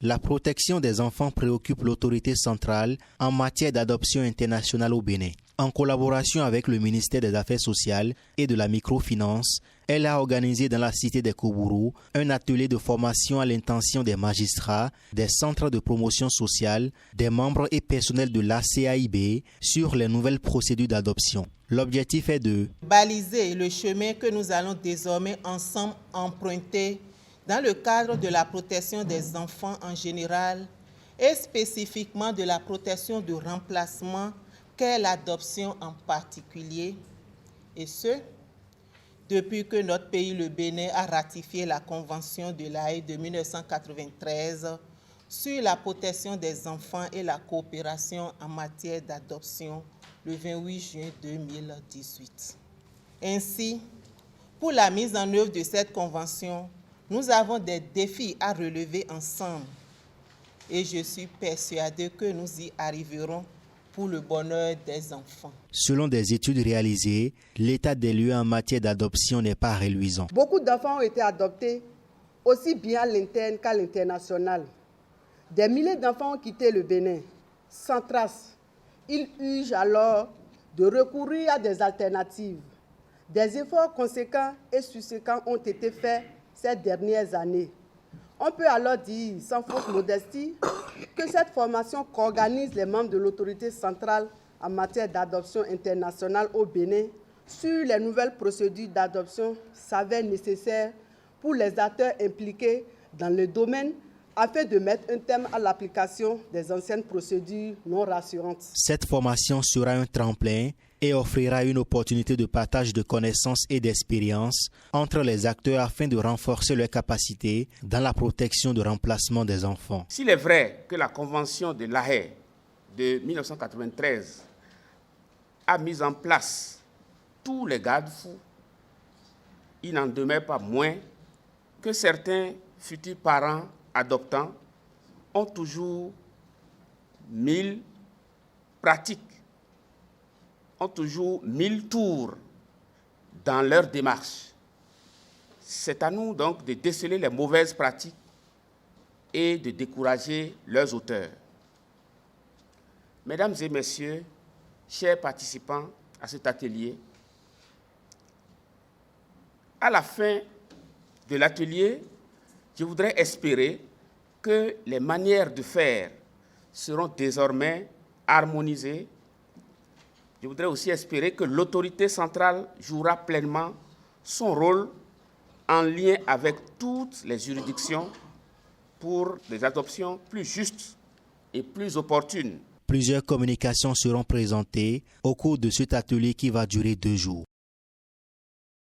La protection des enfants préoccupe l'autorité centrale en matière d'adoption internationale au Bénin. En collaboration avec le ministère des Affaires sociales et de la microfinance, elle a organisé dans la cité des Koubourou un atelier de formation à l'intention des magistrats, des centres de promotion sociale, des membres et personnels de l'ACAIB sur les nouvelles procédures d'adoption. L'objectif est de baliser le chemin que nous allons désormais ensemble emprunter dans le cadre de la protection des enfants en général et spécifiquement de la protection de remplacement qu'est l'adoption en particulier, et ce, depuis que notre pays, le Bénin, a ratifié la Convention de La Haye de 1993 sur la protection des enfants et la coopération en matière d'adoption le 28 juin 2018. Ainsi, pour la mise en œuvre de cette convention, nous avons des défis à relever ensemble et je suis persuadée que nous y arriverons pour le bonheur des enfants. Selon des études réalisées, l'état des lieux en matière d'adoption n'est pas reluisant. Beaucoup d'enfants ont été adoptés, aussi bien à l'interne qu'à l'international. Des milliers d'enfants ont quitté le Bénin, sans trace. Ils urgent alors de recourir à des alternatives. Des efforts conséquents et subséquents ont été faits ces dernières années. On peut alors dire, sans fausse modestie, que cette formation qu'organisent les membres de l'autorité centrale en matière d'adoption internationale au Bénin sur les nouvelles procédures d'adoption s'avère nécessaire pour les acteurs impliqués dans le domaine afin de mettre un terme à l'application des anciennes procédures non rassurantes. Cette formation sera un tremplin et offrira une opportunité de partage de connaissances et d'expériences entre les acteurs afin de renforcer leurs capacités dans la protection de remplacement des enfants. S'il est vrai que la Convention de La Haye de 1993 a mis en place tous les garde-fous, il n'en demeure pas moins que certains futurs parents adoptants ont toujours 1000 pratiques, ont toujours 1000 tours dans leur démarche. C'est à nous donc de déceler les mauvaises pratiques et de décourager leurs auteurs. Mesdames et messieurs, chers participants à cet atelier, à la fin de l'atelier, je voudrais espérer que les manières de faire seront désormais harmonisées. Je voudrais aussi espérer que l'autorité centrale jouera pleinement son rôle en lien avec toutes les juridictions pour des adoptions plus justes et plus opportunes. Plusieurs communications seront présentées au cours de cet atelier qui va durer 2 jours.